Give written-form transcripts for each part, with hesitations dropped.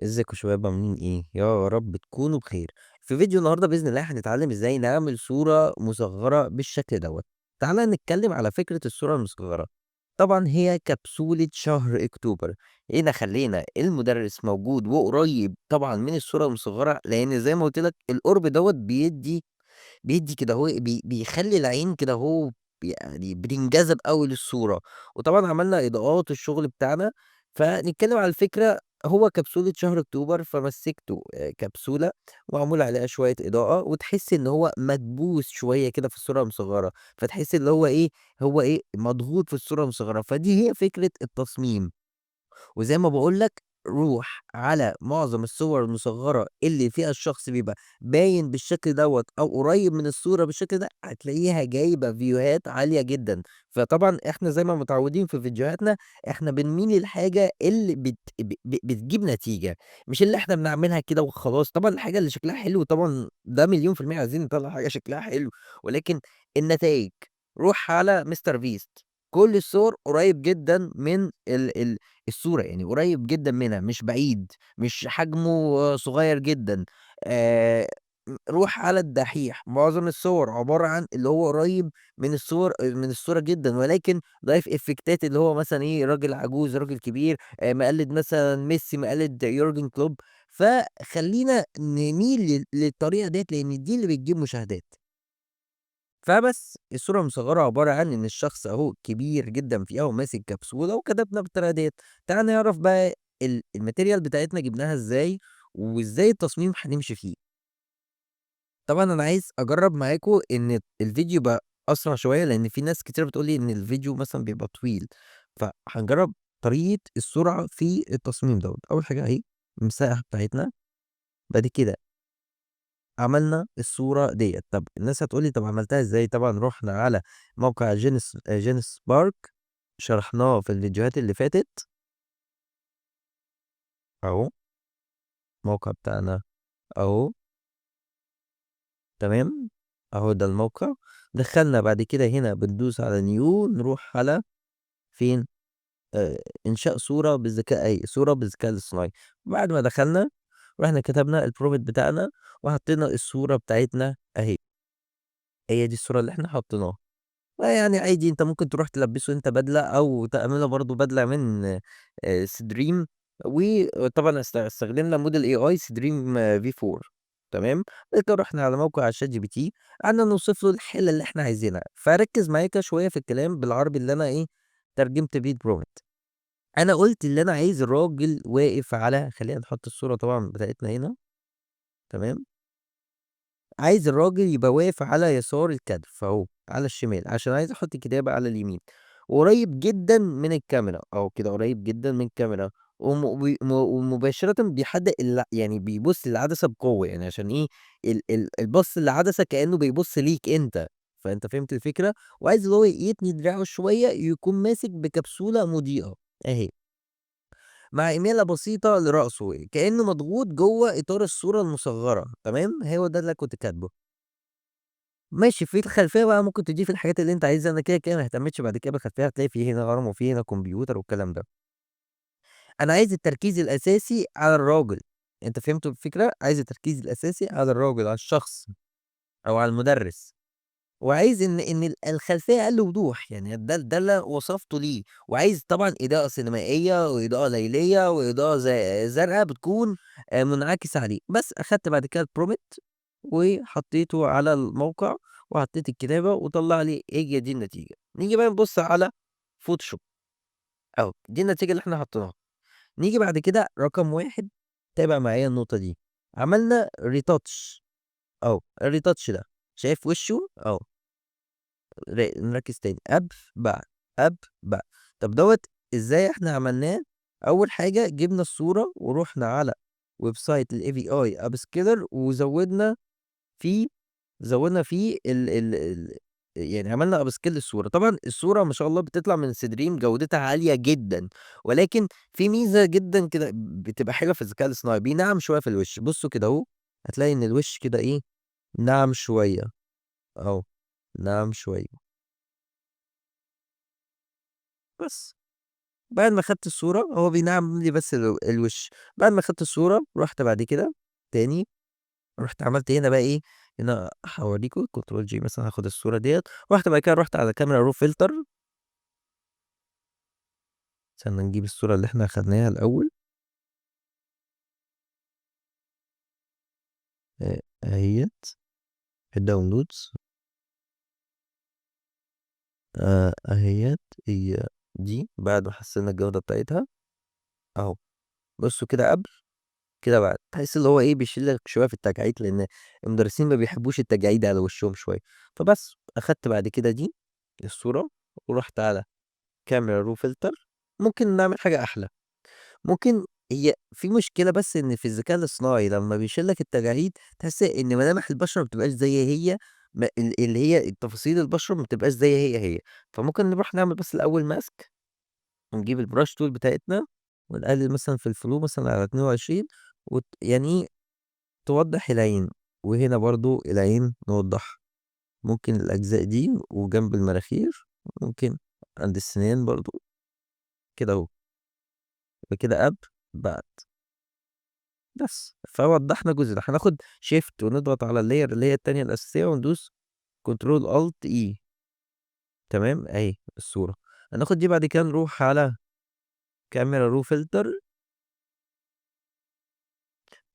ازيكم يا شباب عاملين ايه؟ يا رب تكونوا بخير. في فيديو النهارده باذن الله هنتعلم ازاي نعمل صوره مصغره بالشكل دوت. تعالى نتكلم على فكره الصوره المصغره. طبعا هي كبسوله شهر اكتوبر. هنا خلينا المدرس موجود وقريب طبعا من الصوره المصغره، لان زي ما قلت لك القرب دوت بيدّي كده هو بيخلّي العين كده هو يعني بتنجذب أوي للصورة، وطبعًا عملنا إضاءات الشغل بتاعنا، فنتكلم على الفكرة. هو كبسولة شهر أكتوبر، فمسكته كبسولة ومعمول عليها شوية إضاءة، وتحس إن هو مدبوس شوية كده في الصورة المصغرة، فتحس اللي هو إيه مضغوط في الصورة المصغرة، فدي هي فكرة التصميم. وزي ما باقول لك روح على معظم الصور المصغّرة اللي فيها الشخص بيبقى باين بالشكل دوّة أو قريب من الصورة بالشكل ده، هتلاقيها جايبة فيوهات عالية جدًا. فطبعًا إحنا زي ما متعودين في فيديوهاتنا، إحنا بنميل للحاجة اللي بت ب ب بتجيب نتيجة، مش اللي إحنا بنعملها كده وخلاص. طبعًا الحاجة اللي شكلها حلو طبعًا ده مليون في المِيّة عايزين نطلّع حاجة شكلها حلو، ولكن النتايج. روح على مستر بيست، كل الصور قريب جدًا من ال الصورة، يعني قريب جدًا منها مش بعيد، مش حجمه صغير جدًا. روح على الدحيح، معظم الصور عبارة عن اللي هو قريب من الصورة جدًا، ولكن ضايف إفكتات اللي هو مثلًا إيه، راجل عجوز، راجل كبير، مقلد مثلًا ميسي، مقلد يورجن كلوب. فخلّينا نميل للطريقة ديّة، لإن دي اللي بتجيب مشاهدات. فبس الصورة المصغّرة عبارة عن إن الشخص أهو كبير جدًا فيها وماسك كبسولة وكتبنا بالطريقة ديّة. تعالَ نعرف بقى الmaterial بتاعتنا جبناها إزاي، وإزاي التصميم هنمشي فيه. طبعًا أنا عايز أجرّب معاكم إن الفيديو يبقى أسرع شوية، لإن في ناس كتيرة بتقول لي إن الفيديو مثلًا بيبقى طويل، فهنجرّب طريقة السرعة في التصميم دوّة. أول حاجة أهي المساحة بتاعتنا، بعد كده عملنا الصورة ديّة. طب الناس هتقول لي طب عملتها إزاي؟ طبعًا رُحنا على موقع جينيس بارك، شرحناه في الفيديوهات اللي فاتت. أهو الموقع بتاعنا أهو، تمام، أهو ده الموقع. دخلنا بعد كده هنا بندوس على new، نروح على فين؟ إنشاء صورة بالذكاء أهي، صورة بالذكاء الاصطناعي. بعد ما دخلنا رُحنا كتبنا الprompt بتاعنا وحطينا الصورة بتاعتنا أهي، هي دي الصورة اللي إحنا حطيناها. يعني عادي أنت ممكن تروح تلبّسه أنت بدلة أو تعمل له برضه بدلة من سدريم. وطبعًا استخدمنا موديل AI سدريم V4، تمام. بعد كده رُحنا على موقع ChatGPT، قعدنا نوصف له الحِلّة اللي إحنا عايزينها. فركّز معايا كده شوية في الكلام بالعربي اللي أنا إيه، ترجمت بيه الprompt. أنا قُلت اللي أنا عايز الراجل واقف على، خلّينا نحط الصورة طبعًا بتاعتنا هنا، تمام. عايز الراجل يبقى واقف على يسار الكتف أهو، على الشمال، عشان عايز أحط الكتابة على اليمين، وقريب جدًا من الكاميرا، أهو كده قريب جدًا من الكاميرا. ومباشرةً بيحدق يعني بيبُص للعدسة بقوة، يعني عشان إيه، البَصّ للعدسة كأنه بيبُص ليك أنت، فأنت فهمت الفكرة؟ وعايز اللي هو يتني دراعه شوية، يكون ماسك بكبسولة مضيئة أهي، مع إمالة بسيطة لرأسه، كأنه مضغوط جوه إطار الصورة المصغرة، تمام، هو ده اللي أنا كنت كاتبه. ماشي، في الخلفية بقى ممكن تضيف الحاجات اللي أنت عايزها، أنا كده ما اهتمتش بعد كده بالخلفية، هتلاقي في هنا هرم وفي هنا كمبيوتر والكلام ده. أنا عايز التركيز الأساسي على الراجل، أنت فهمت الفكرة؟ عايز التركيز الأساسي على الراجل، على الشخص أو على المُدرِّس، وعايز إن الخلفية أقل وضوح، يعني ده اللي وصفته ليه. وعايز طبعًا إضاءة سينمائية وإضاءة ليلية وإضاءة زرقا بتكون منعكسة عليه. بس أخدت بعد كده الprompt وحطيته على الموقع، وحطيت الكتابة وطلّع لي هي دي النتيجة. نيجي بقى نبُص على فوتوشوب أهو، دي النتيجة اللي إحنا حطيناها. نيجي بعد كده رقم 1، تابع معايا النقطة دي. عملنا retouch أهو، الretouch ده شايف وشه؟ أهو، نركّز تاني، قبل، بعد، قبل، بعد. طب دوّة إزاي إحنا عملناه؟ أول حاجة جِبنا الصورة ورُحنا على ويب سايت الAVI upscaler فيه زوّدنا فيه ال يعني عملنا upscale للصورة. طبعًا الصورة ما شاء الله بتطلع من السدرين جودتها عالية جدًا، ولكن في ميزة جدًا كده بتبقى حلوة في الذكاء الاصطناعي، بينعّم شوية في الوش. بُصّوا كده أهو، هتلاقي إن الوش كده إيه، ناعم شوية أهو، ناعم شوية، بس. بعد ما خدت الصورة هو بينعم لي بس الوش. بعد ما خدت الصورة رحت بعد كده تاني، رحت عملت هنا بقى ايه، هنا هوريكم كنترول جي مثلا، هاخد الصورة ديت، رحت بعد كده رحت على كاميرا رو فلتر. استنى نجيب الصورة اللي احنا اخدناها الأول. اهيت الداونلودز. اهيت هي دي بعد ما حسنا الجودة بتاعتها اهو. بصوا كده قبل كده بعد، تحس اللي هو ايه بيشيل لك شويه في التجاعيد، لان المدرسين ما بيحبوش التجاعيد على وشهم شويه. فبس اخدت بعد كده دي الصوره، ورحت على كاميرا رو فلتر. ممكن نعمل حاجه احلى، ممكن هي في مشكله بس ان في الذكاء الاصطناعي لما بيشيل لك التجاعيد تحس ان ملامح البشره ما بتبقاش زي هي، اللي هي تفاصيل البشره ما بتبقاش زي هي. فممكن نروح نعمل بس الاول ماسك، ونجيب البراش تول بتاعتنا، ونقلل مثلا في الفلو مثلا على 22، يعني إيه، توضح العين. وهنا برضو العين نوضح، ممكن الأجزاء دي وجنب المناخير، ممكن عند السنان برضو كده اهو. يبقى كده قبل بعد. بس فوضحنا الجزء ده، هناخد شيفت ونضغط على اللاير اللي هي التانية الأساسية، وندوس كنترول ألت إي. تمام أهي الصورة. هناخد دي بعد كده نروح على كاميرا رو فلتر،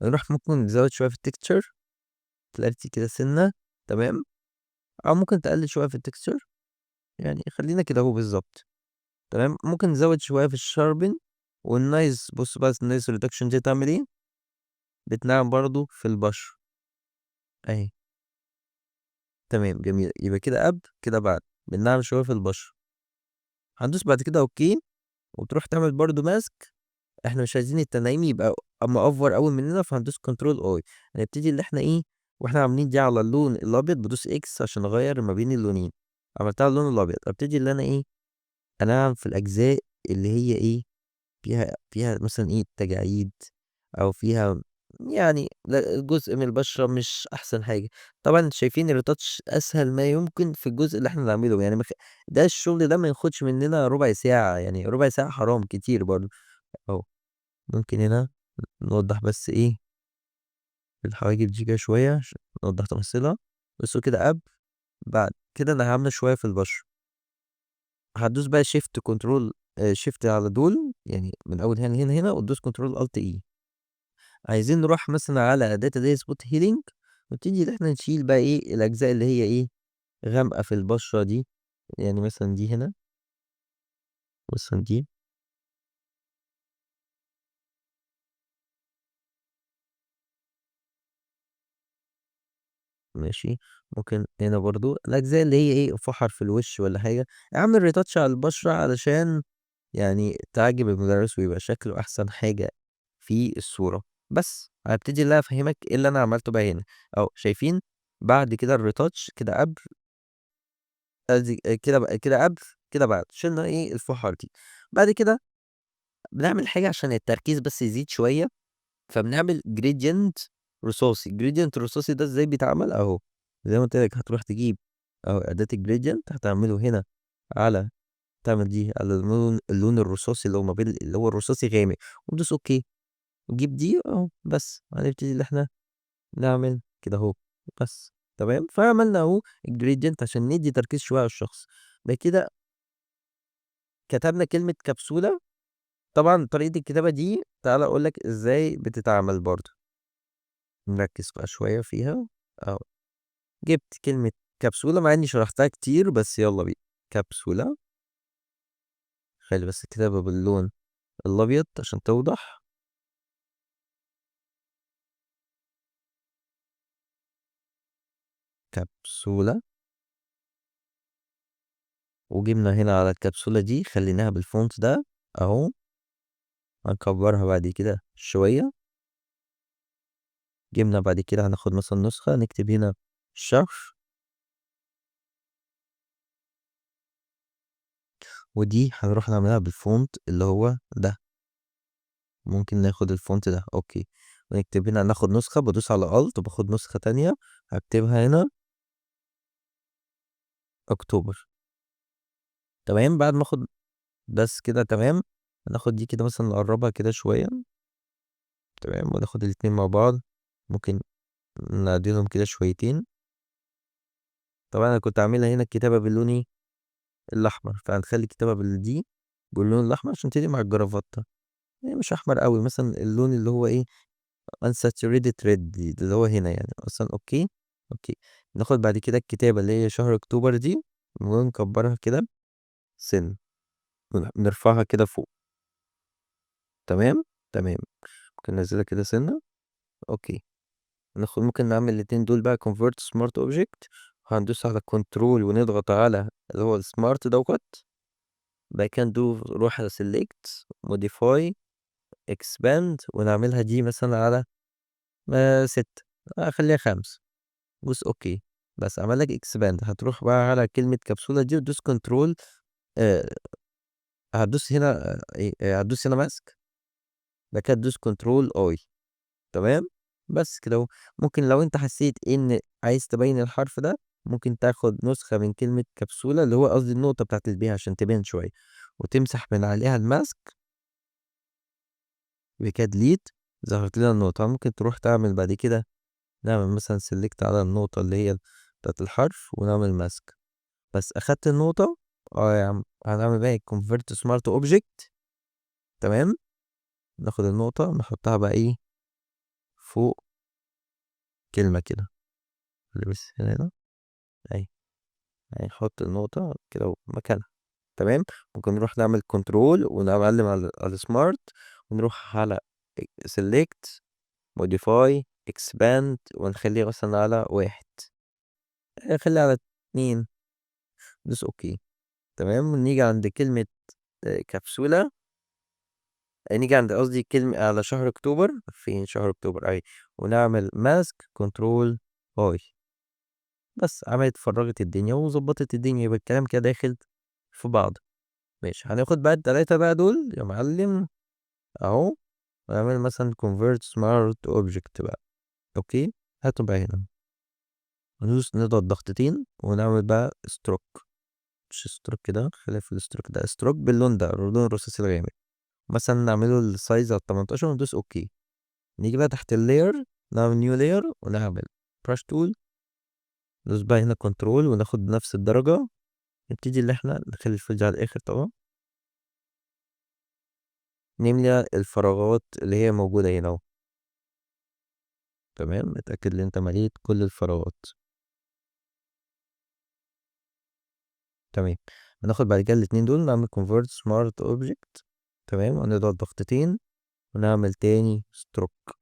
نروح ممكن نزود شوية في التكتشر، كلاريتي كده سنة. تمام. أو ممكن تقلل شوية في التكتشر، يعني خلينا كده اهو بالظبط. تمام. ممكن نزود شويه في الشاربن والنايس. بص بقى النايس ريدكشن دي تعمل ايه، بتنعم برضو في البشر اهي. تمام جميل. يبقى كده قبل كده بعد، بننعم شويه في البشر. هندوس بعد كده اوكي، وتروح تعمل برضو ماسك. احنا مش عايزين التنعيم يبقى اما اوفر اول مننا، فهندوس كنترول اي. هنبتدي اللي احنا ايه، واحنا عاملين دي على اللون الابيض بدوس اكس عشان اغير ما بين اللونين. عملتها على اللون الابيض، ابتدي اللي انا ايه، انعم في الاجزاء اللي هي ايه، فيها مثلا ايه تجاعيد، او فيها يعني جزء من البشرة مش احسن حاجة. طبعا شايفين الريتاتش اسهل ما يمكن في الجزء اللي احنا نعمله، يعني ده الشغل ده ما ياخدش مننا ربع ساعة، يعني ربع ساعة حرام كتير برضو اهو. ممكن هنا نوضح بس ايه الحواجب دي كده شوية عشان نوضح تفاصيلها. بصوا كده قبل بعد كده انا هعمل شوية في البشرة. هتدوس بقى شيفت كنترول، شيفت على دول يعني من اول هنا هنا وتدوس كنترول الت اي. عايزين نروح مثلا على داتا دي سبوت هيلينج، ونبتدي ان احنا نشيل بقى ايه الاجزاء اللي هي ايه غامقه في البشره دي. يعني مثلا دي هنا، مثلا دي. ماشي. ممكن هنا برضو الاجزاء اللي هي ايه فحر في الوش ولا حاجه، اعمل ريتاتش على البشره علشان يعني تعجب المدرس ويبقى شكله احسن حاجه في الصوره. بس هبتدي اللي أنا افهمك ايه اللي انا عملته بقى هنا. او شايفين بعد كده الريتاتش كده قبل، كده بقى كده قبل كده بعد، شلنا ايه الفحار دي. بعد كده بنعمل حاجة عشان التركيز بس يزيد شوية، فبنعمل جريدينت رصاصي. جريدينت رصاصي ده ازاي بيتعمل اهو، زي ما قلت لك هتروح تجيب اهو أداة الجريدينت، هتعمله هنا على، تعمل دي على اللون الرصاصي اللي هو ما بين اللي هو الرصاصي غامق، وتدوس اوكي، وتجيب دي اهو. بس هنبتدي ان احنا نعمل كده اهو. بس تمام. فعملنا اهو الجريدينت عشان ندي تركيز شوية على الشخص. بعد كده كتبنا كلمة كبسولة. طبعا طريقة الكتابة دي تعالى اقول لك ازاي بتتعمل برضه، نركز بقى شوية فيها اهو. جبت كلمة كبسولة مع اني شرحتها كتير، بس يلا بينا. كبسولة، خلي بس الكتابة باللون الابيض عشان توضح. كبسولة. وجبنا هنا على الكبسولة دي خليناها بالفونت ده اهو. هنكبرها بعد كده شوية. جبنا بعد كده هناخد مثلا نسخة نكتب هنا الشهر، ودي هنروح نعملها بالفونت اللي هو ده. ممكن ناخد الفونت ده اوكي، ونكتب هنا ناخد نسخة، بدوس على الت وباخد نسخة تانية هكتبها هنا اكتوبر. تمام. بعد ما اخد بس كده تمام. هناخد دي كده مثلا نقربها كده شوية. تمام، وناخد الاتنين مع بعض، ممكن نعدلهم كده شويتين. طبعا انا كنت عاملها هنا الكتابة باللون ايه الاحمر، فهنخلي الكتابة بالدي باللون الاحمر عشان تدي مع الجرافطة. يعني مش احمر قوي، مثلا اللون اللي هو ايه unsaturated red دي اللي هو هنا يعني اصلا. اوكي. اوكي. ناخد بعد كده الكتابة اللي هي شهر اكتوبر دي، ونكبرها كده سن، ونرفعها كده فوق. تمام. تمام. ممكن ننزلها كده سنة. اوكي. ممكن نعمل الاتنين دول بقى convert smart object. هندوس على كنترول ونضغط على اللي هو السمارت دوت. بعد كده نروح على select modify expand، ونعملها دي مثلا على 6، خليها 5. دوس اوكي. بس عمل لك expand، هتروح بقى على كلمة كبسولة دي وتدوس كنترول. آه هتدوس هنا هتدوس هنا ماسك. بعد كده تدوس كنترول اي. تمام. بس كده اهو. ممكن لو انت حسيت ان عايز تبين الحرف ده، ممكن تاخد نسخة من كلمة كبسولة اللي هو قصدي النقطة بتاعت البي عشان تبين شوية، وتمسح من عليها الماسك. وكده ديليت، ظهرت لنا النقطة. ممكن تروح تعمل بعد كده، نعمل مثلا سيلكت على النقطة اللي هي بتاعت الحرف ونعمل ماسك. بس اخدت النقطة. اه يا عم، هنعمل بقى convert smart object. تمام. ناخد النقطة نحطها بقى ايه فوق كلمة كده، اللي بس هنا اهي. يعني نحط النقطة كده مكانها. تمام. ممكن نروح نعمل كنترول ونعلم على السمارت، ونروح على select modify expand، ونخليه مثلا على 1، خليه على 2. دوس اوكي. تمام. ونيجي عند كلمة كبسولة. نيجي عند قصدي كلمة على شهر اكتوبر. فين شهر اكتوبر اي؟ ونعمل ماسك كنترول اي. بس عملت فرغت الدنيا وظبطت الدنيا، يبقى الكلام كده داخل في بعض. ماشي، هناخد بقى التلاتة بقى دول يا معلم اهو، ونعمل مثلا convert smart object بقى. اوكي. هاتوا بقى هنا، ندوس نضغط ضغطتين ونعمل بقى stroke. مش ستروك كده، خلينا في الستروك ده، ستروك باللون ده اللون الرصاصي الغامق. مثلا نعمله السايز على 18 وندوس اوكي. نيجي بقى تحت اللاير، نعمل نيو لاير ونعمل brush tool. ندوس بقى هنا كنترول وناخد نفس الدرجة. نبتدي اللي احنا نخلي الفرج على الاخر طبعا، نملى الفراغات اللي هي موجودة هنا اهو. تمام. اتأكد ان انت مليت كل الفراغات. تمام. هناخد بعد كده الاتنين دول نعمل convert smart object. تمام. ونضغط ضغطتين ونعمل تاني stroke،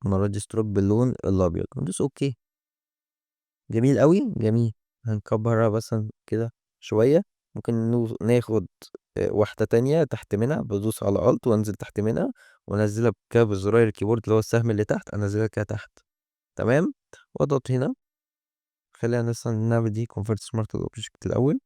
المرة دي stroke باللون الأبيض وندوس اوكي. جميل قوي جميل. هنكبرها مثلا كده شوية. ممكن ناخد واحدة تانية تحت منها، بدوس على الت وانزل تحت منها، وانزلها كده بزراير الكيبورد اللي هو السهم اللي تحت، انزلها كده تحت. تمام. واضغط هنا. خلينا مثلا نعمل دي convert smart object الأول.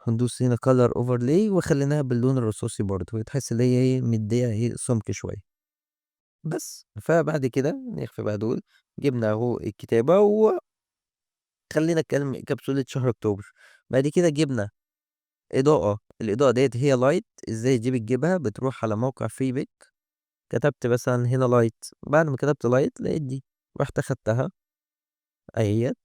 هندوس هنا color overlay وخليناها باللون الرصاصي برضه، تحس ان هي ايه مديها ايه سمك شوية. بس فبعد كده نخفي بقى دول. جبنا اهو الكتابة، وخلينا نتكلم كبسولة شهر اكتوبر. بعد كده جبنا إضاءة. الإضاءة ديت هي لايت. ازاي دي بتجيبها؟ بتروح على موقع فري بيك، كتبت مثلا هنا لايت. بعد ما كتبت لايت لقيت دي، رحت اخدتها اهيت.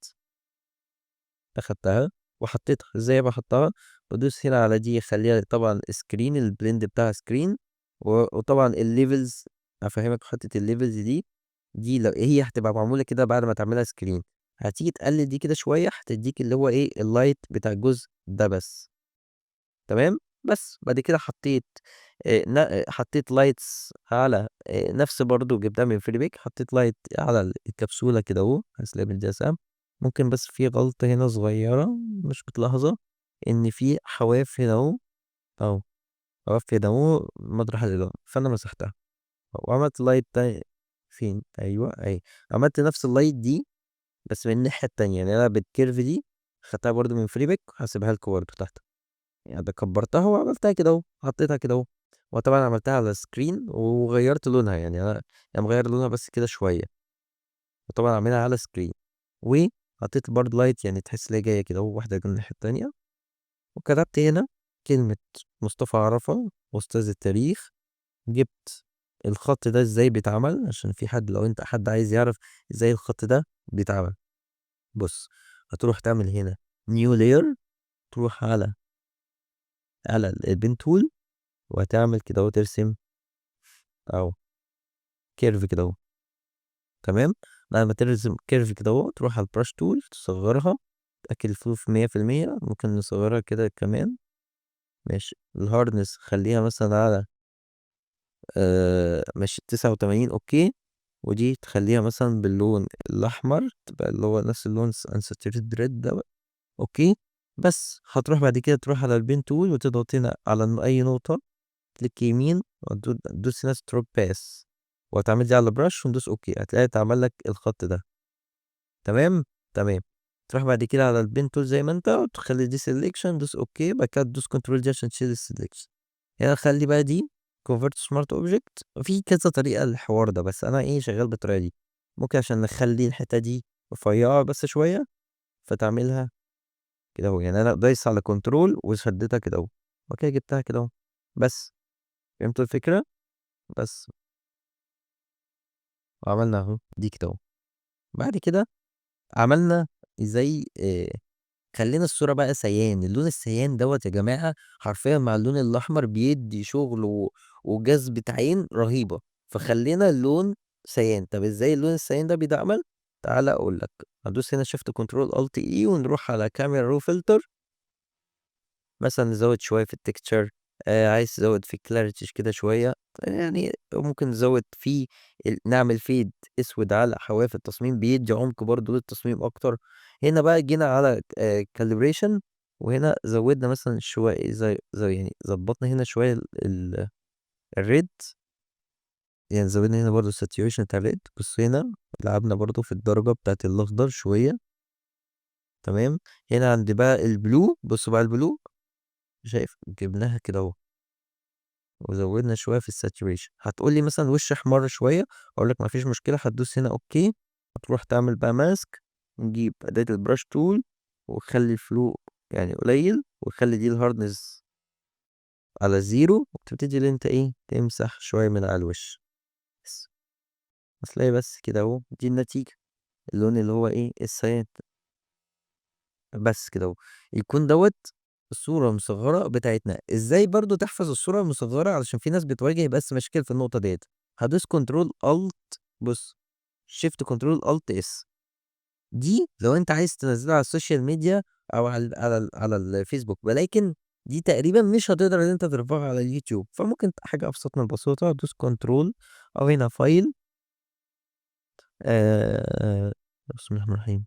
اخدتها وحطيتها. ازاي بحطها؟ بدوس هنا على دي، خليها طبعا سكرين، البلند بتاعها سكرين. وطبعا الليفلز، افهمك حته الليفلز دي لو هي هتبقى معموله كده بعد ما تعملها سكرين، هتيجي تقلل دي كده شويه، هتديك اللي هو ايه اللايت بتاع الجزء ده بس. تمام. بس بعد كده حطيت لايتس على نفس برضو جبتها من فريبيك، حطيت لايت على الكبسولة كده اهو هسلاب الجسام. ممكن بس في غلطة هنا صغيرة مش بتلاحظها، ان في حواف هنا اهو حواف هنا اهو مطرح الإضاءة، فانا مسحتها وعملت لايت تاني. فين؟ ايوه اهي. عملت نفس اللايت دي بس من الناحية التانية، يعني انا بالكيرف دي خدتها برضو من فريبيك، هسيبها لكم برضو تحت. يعني ده كبرتها وعملتها كده اهو، حطيتها كده اهو. وطبعا عملتها على سكرين وغيرت لونها، يعني انا يعني مغير لونها بس كده شويه. وطبعا عاملها على سكرين، وحطيت برضه لايت يعني تحس ان هي جايه كده اهو، واحده من الناحيه التانيه. وكتبت هنا كلمة مصطفى عرفة أستاذ التاريخ، جبت الخط ده إزاي بيتعمل، عشان في حد لو أنت حد عايز يعرف إزاي الخط ده بيتعمل. بُص، هتروح تعمل هنا new layer، تروح على الpen tool وهتعمل كده أهو، ترسم أهو curve كده أهو، تمام. بعد ما ترسم curve كده أهو، تروح على الbrush tool تصغّرها، تتأكد الفلوس 100%، ممكن نصغّرها كده كمان، ماشي. الhardness خلّيها مثلًا على ماشي 89 أوكي، ودي تخلّيها مثلًا باللون الأحمر، تبقى اللي هو نفس اللون unsaturated red ده، أوكي. بس هتروح بعد كده تروح على الpen tool وتضغط هنا على أي نقطة، كليك يمين تدوس هنا stroke path وهتعمل دي على brush وندوس أوكي، هتلاقي اتعمل لك الخط ده، تمام، تمام. تروح بعد كده على الpen tool زي ما أنت وتخلّي دي selection، دوس أوكي، بعد كده تدوس control دي عشان تشيل الselection. هنا خلّي بقى دي convert to smart object، في كذا طريقة للحوار ده، بس أنا إيه شغال بالطريقة دي. ممكن عشان نخلّي الحتّة دي رفيّعة بس شوية، فتعملها كده أهو، يعني أنا دايس على control وشدّيتها كده أهو، وبعد كده جبتها كده أهو، بس. فهمتوا الفكرة؟ بس. وعملنا أهو دي كده أهو. بعد كده عملنا زي خلّينا الصورة بقى سيان، اللون السيان دوّة يا جماعة حرفيًا مع اللون الأحمر بيدّي شغل وجذبة عين رهيبة، فخلّينا اللون سيان. طب إزاي اللون السيان ده بيتعمل؟ تعالَ أقول لك، هندوس هنا shift control alt E ونروح على camera raw filter، مثلًا نزوّد شوية في الtexture، عايز تزوّد في الclarity كده شوية، يعني ممكن نزوّد فيه نعمل fade أسود على حواف التصميم بيدّي عمق برضه للتصميم أكتر. هنا بقى جينا على calibration وهنا زوّدنا مثلًا شوية زي يعني ضبّطنا هنا شوية ال الred، يعني زوّدنا هنا برضه الsaturation بتاع الred. بُص هنا لعبنا برضه في الدرجة بتاعة الأخضر شوية، تمام. هنا عند بقى الblue، بُص بقى الblue شايف جبناها كده أهو. وزوّدنا شوية في الsaturation. هتقول لي مثلًا وشّي أحمر شوية، أقول لك ما فيش مشكلة، هتدوس هنا أوكي، هتروح تعمل بقى mask، نجيب أداة الbrush tool وخلّي الflow يعني قليل، وخلّي دي الhardness على 0، وتبتدي اللي أنت إيه، تمسح شوية من على الوش، بس. هتلاقي بس كده أهو دي النتيجة، اللون اللي هو إيه، السَياد، بس كده أهو. يكون دوّة الصورة المصغّرة بتاعتنا. إزاي برضه تحفظ الصورة المصغّرة علشان في ناس بتواجه بس مشاكل في النقطة ديّة، هادوس control alt، بُص shift control alt S، دي لو أنت عايز تنزّلها على السوشيال ميديا أو على الفيسبوك، ولكن دي تقريبًا مش هتقدر إن أنت ترفعها على اليوتيوب، فممكن حاجة أبسط من البساطة، دوس control أو هنا file، بسم الله الرحمن الرحيم،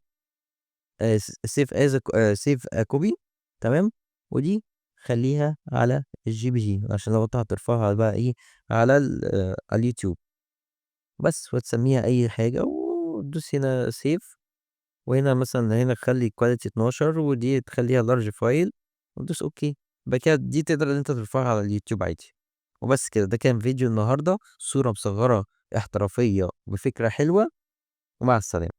save as a save a copy، تمام. ودي خلّيها على الGPG عشان لو أنت هترفعها بقى إيه على على اليوتيوب، بس. وتسميها أي حاجة وتدوس هنا save، وهنا مثلًا هنا خلّي quality 12 ودي تخلّيها large file وتدوس أوكي. يبقى كده دي تقدر إن أنت ترفعها على اليوتيوب عادي. وبس كده، ده كان فيديو النهارده، صورة مصغّرة احترافية بفكرة حلوة، ومع السلامة.